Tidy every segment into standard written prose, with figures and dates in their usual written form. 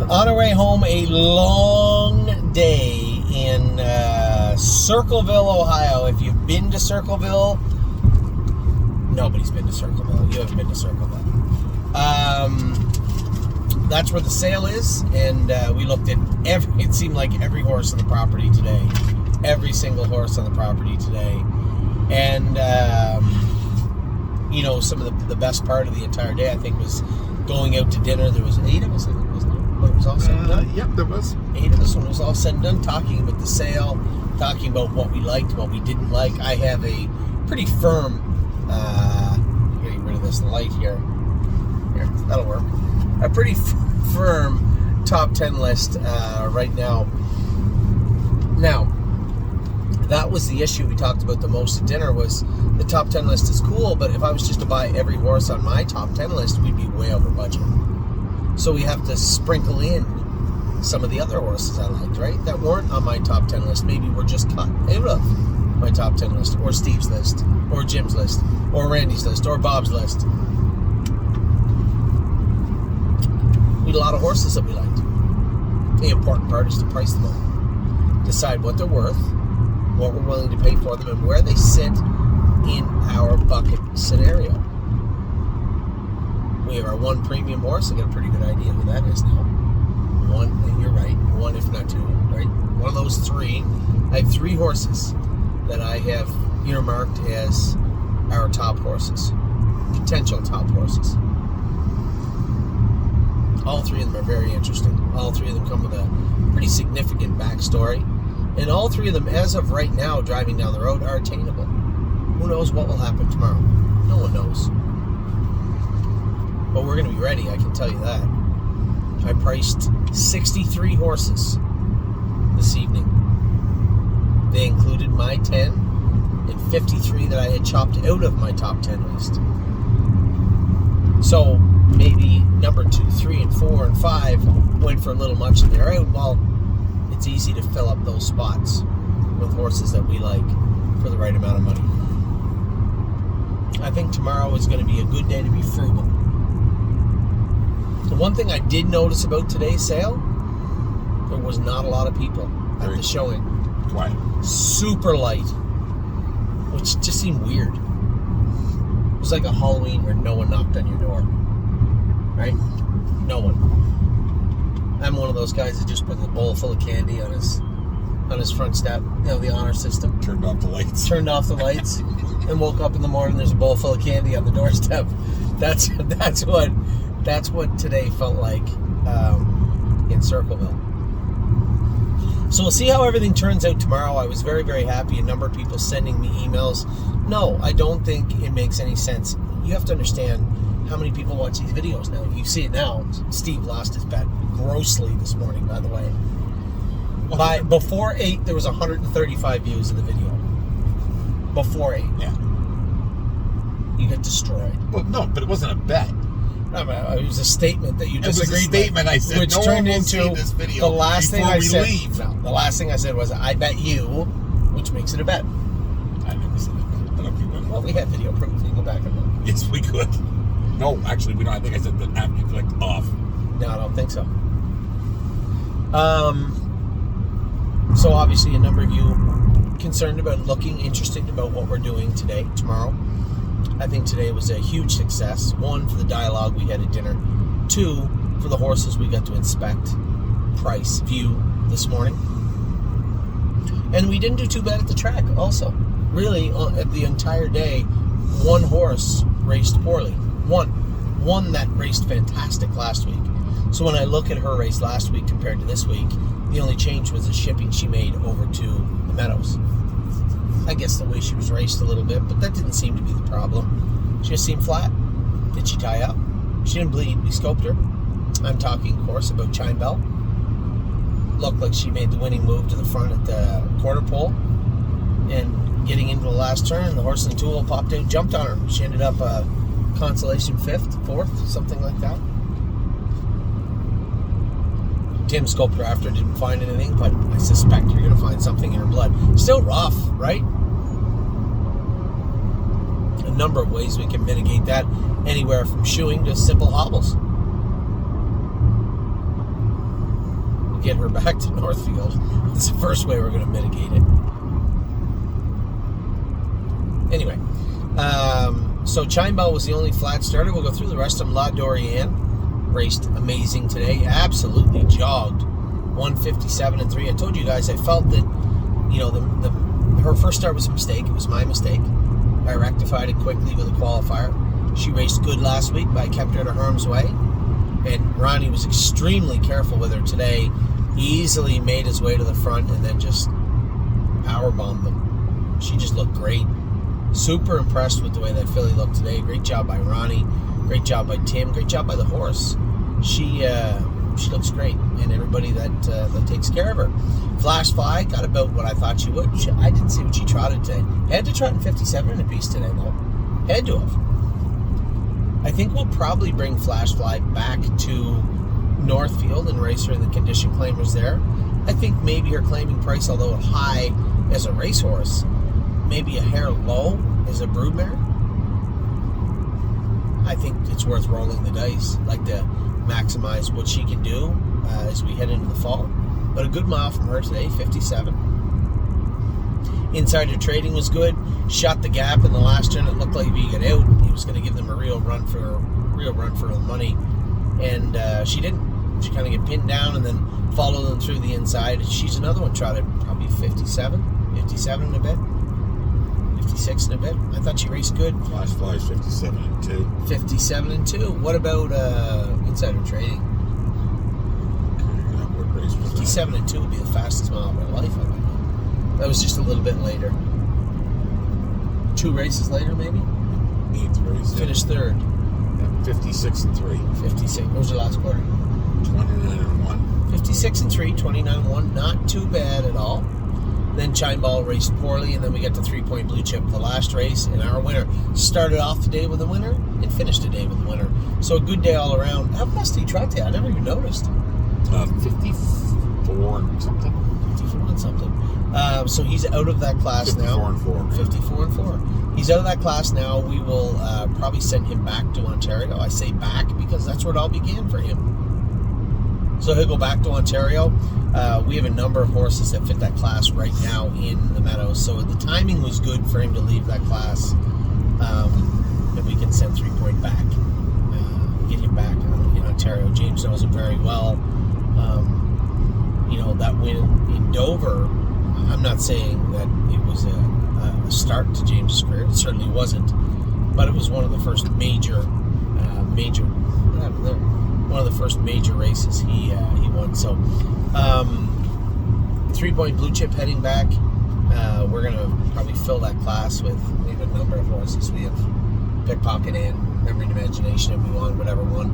On our way home, a long day in Circleville, Ohio. If you've been to Circleville, nobody's been to Circleville. You haven't been to Circleville. That's where the sale is, and we looked at it seemed like every horse on the property today. Every single horse on the property today. And, some of the best part of the entire day, I think, was going out to dinner. There was 8 of us, I think, wasn't there? When it was all said and done? Yep, there was. 8 of us when it was all said and done, talking about the sale, talking about what we liked, what we didn't like. I have a pretty firm, get rid of this light here. Here, that'll work. A pretty firm top 10 list right now. Now, that was the issue we talked about the most at dinner, was the top 10 list is cool, but if I was just to buy every horse on my top 10 list, we'd be way over budget. So we have to sprinkle in some of the other horses I liked, right? That weren't on my top 10 list. Maybe were just cut out of my top 10 list, or Steve's list, or Jim's list, or Randy's list, or Bob's list. We had a lot of horses that we liked. The important part is to price them all. Decide what they're worth, what we're willing to pay for them, and where they sit in our bucket scenario. We have our one premium horse. I got a pretty good idea who that is now. One, you're right, one if not two, right? One of those 3. I have 3 horses that I have earmarked as our top horses, potential top horses. All 3 of them are very interesting. All 3 of them come with a pretty significant backstory. And all 3 of them, as of right now, driving down the road, are attainable. Who knows what will happen tomorrow? No one knows. But we're going to be ready, I can tell you that. I priced 63 horses this evening. They included my 10 and 53 that I had chopped out of my top 10 list. So maybe number 2, 3, and 4, and 5 went for a little much and they're out. Well, it's easy to fill up those spots with horses that we like for the right amount of money. I think tomorrow is going to be a good day to be frugal. The one thing I did notice about today's sale, there was not a lot of people at the showing. Why? Super light, which just seemed weird. It was like a Halloween where no one knocked on your door, right? No one. I'm one of those guys that just put a bowl full of candy on his front step, the honor system. Turned off the lights. And woke up in the morning, there's a bowl full of candy on the doorstep. That's what today felt like in Circleville. So we'll see how everything turns out tomorrow. I was very, very happy. A number of people sending me emails. No, I don't think it makes any sense. You have to understand how many people watch these videos now. You see it now. Steve lost his bet grossly this morning, by the way. Before 8, there was 135 views of the video. Before 8. Yeah. You get destroyed. Well, no, but it wasn't a bet. No, it was a statement that you disagreed with. It was a statement I said, which no turned one will into see this video the last thing I said. Leave. No, the last thing I said was, I bet you, which makes it a bet. I never said that. But okay, well, we have video proof. We can go back and look. Yes, we could. No, actually, we don't. I think I said that after you clicked off. No, I don't think so. So obviously a number of you concerned about interested about what we're doing tomorrow. I think today was a huge success. 1, for the dialogue we had at dinner. 2, for the horses we got to inspect, price, view this morning. And we didn't do too bad at the track also. Really, at the entire day, 1 horse raced poorly. One that raced fantastic last week. So when I look at her race last week compared to this week, the only change was the shipping she made over to the Meadows. I guess the way she was raced a little bit, but that didn't seem to be the problem. She just seemed flat. Did she tie up? She didn't bleed. We scoped her. I'm talking, of course, about Chime Bell. Looked like she made the winning move to the front at the quarter pole. And getting into the last turn, the horse and tool popped out, jumped on her. She ended up consolation 5th, 4th, something like that. Tim scoped her after, didn't find anything, but I suspect you're going to find something in her blood. Still rough, right? A number of ways we can mitigate that, anywhere from shoeing to simple hobbles. get her back to Northfield. It's the first way we're going to mitigate it. Anyway, so Chime Bell was the only flat starter. We'll go through the rest of them. La Doriane raced amazing today. Absolutely jogged. 157.3. I told you guys I felt that, you know, her first start was a mistake. It was my mistake. I rectified it quickly with a qualifier. She raced good last week, but I kept her out of harm's way. And Ronnie was extremely careful with her today. He easily made his way to the front and then just powerbombed them. She just looked great. Super impressed with the way that filly looked today. Great job by Ronnie. Great job by Tim. Great job by the horse. She looks great, and everybody that takes care of her. Flash Fly got about what I thought she would. I didn't see what she trotted today. Had to trot in 57 and a piece today, though. Had to have. I think we'll probably bring Flash Fly back to Northfield and race her in the condition claimers there. I think maybe her claiming price, although high as a racehorse, maybe a hair low as a broodmare. I think it's worth rolling the dice. Like to maximize what she can do as we head into the fall. But a good mile from her today, 57. Insider trading was good. Shot the gap in the last turn. It looked like if he got out, he was going to give them a real run for the money, and she didn't. She kind of get pinned down and then followed them through the inside. She's another one trotted probably 57 and a bit, 56 and a bit. I thought she raced good. Flash Flies 57.2. 57.2. What about insider trading? 57.2 would be the fastest mile of my life, I think. That was just a little bit later. 2 races later, maybe? 8th race. Finished third. Yeah, 56.3. 56. What was your last quarter? 29.1. 56.3, 29.1. Not too bad at all. Then Chime Ball raced poorly, and then we got to 3-point blue chip the last race, and our winner started off the day with a winner and finished the day with a winner. So a good day all around. How fast did he trot today? I never even noticed. 54 and something. 54 and something. So he's out of that class 54 now. And 4, 54 and 4. He's out of that class now. We will probably send him back to Ontario. I say back because that's where it all began for him. So he'll go back to Ontario. We have a number of horses that fit that class right now in the Meadows. So the timing was good for him to leave that class. And we can send 3-point back. Get him back in Ontario. James knows him very well. You know, that win in Dover, I'm not saying that it was a start to James' career. It certainly wasn't. But it was one of the first major races he won. So 3-point blue chip heading back. We're going to probably fill that class with maybe a number of horses. We have Pickpocket and Memory and Imagination, and we won whatever one.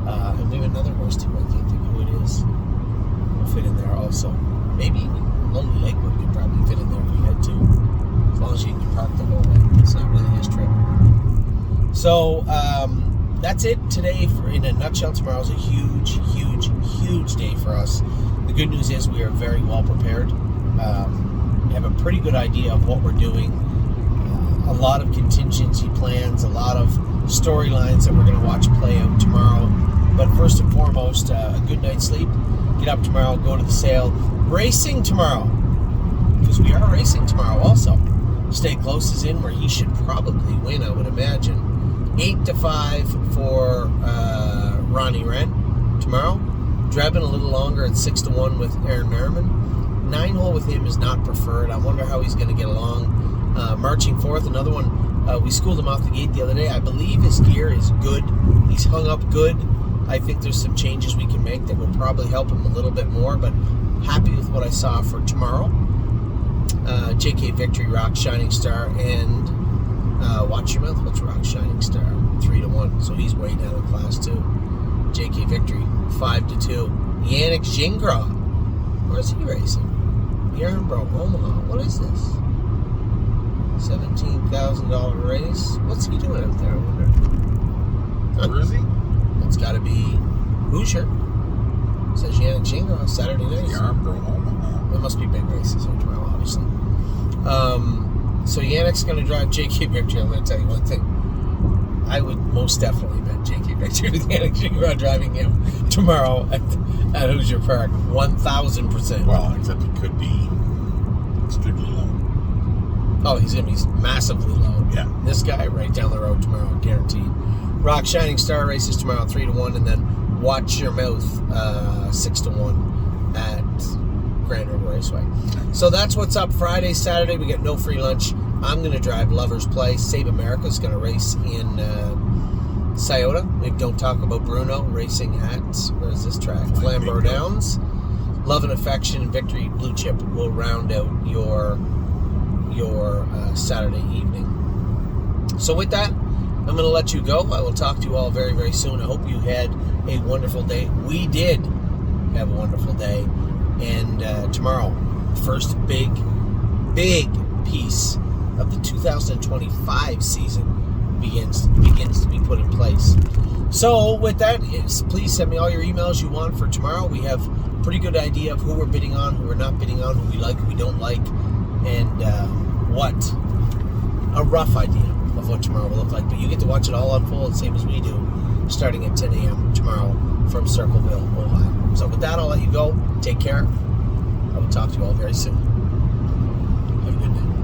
And we have another horse too. I can't think of who it is. Will fit in there also. Maybe even Lonely Lakewood could probably fit in there if we had to. As long as you can park the whole way. It's not really his trip. So that's it today. In a nutshell, tomorrow's a huge day for us. The good news is we are very well prepared. We have a pretty good idea of what we're doing. A lot of contingency plans, a lot of storylines that we're going to watch play out tomorrow. But first and foremost, a good night's sleep. Get up tomorrow, go to the sale. Racing tomorrow, because we are racing tomorrow also. Stay Close is in, where he should probably win, I would imagine. 8-5 for Ronnie Wren tomorrow. Drebin a little longer at 6-1 with Aaron Merriman. 9-hole with him is not preferred. I wonder how he's going to get along. Marching Fourth, another one. We schooled him off the gate the other day. I believe his gear is good. He's hung up good. I think there's some changes we can make that will probably help him a little bit more, but happy with what I saw for tomorrow. JK Victory, Rock Shining Star, and Watch Your Mouth. What's Rock Shining Star? 3-1. So he's way down in class too. JK Victory, 5-2. Yannick Gingras. Where's he racing? Yarnborough, Omaha. What is this? $17,000 race. What's he doing out there, I wonder? Where is he? It's got to be Hoosier. It says Yannick Gingras, Saturday night. Yarnborough, Omaha. There must be big races here tomorrow, obviously. So Yannick's going to drive JK Victory. I'm going to tell you one thing. I would most definitely bet JK Victory Mechanics, you are driving him tomorrow at Hoosier Park. 1,000%. Well, except he could be extremely low. Oh, he's going to be massively low. Yeah. This guy, right down the road tomorrow, guaranteed. Rock Shining Star races tomorrow, 3-1, and then Watch Your Mouth, 6-1 at Grand River Raceway. So that's what's up Friday, Saturday. We get no free lunch. I'm going to drive Lover's Place. Save America's going to race in Scioto. We don't talk about Bruno racing at, where is this track? Flamborough Downs. Love and Affection and Victory Blue Chip will round out your Saturday evening. So with that, I'm going to let you go. I will talk to you all very, very soon. I hope you had a wonderful day. We did have a wonderful day. And tomorrow, first big piece of the 2025 season begins to be put in place. So with that, please send me all your emails you want for tomorrow. We have a pretty good idea of who we're bidding on, who we're not bidding on, who we like, who we don't like, and a rough idea of what tomorrow will look like. But you get to watch it all unfold, same as we do, starting at 10 a.m. tomorrow from Circleville, Ohio. So with that, I'll let you go. Take care. I will talk to you all very soon. Have a good night.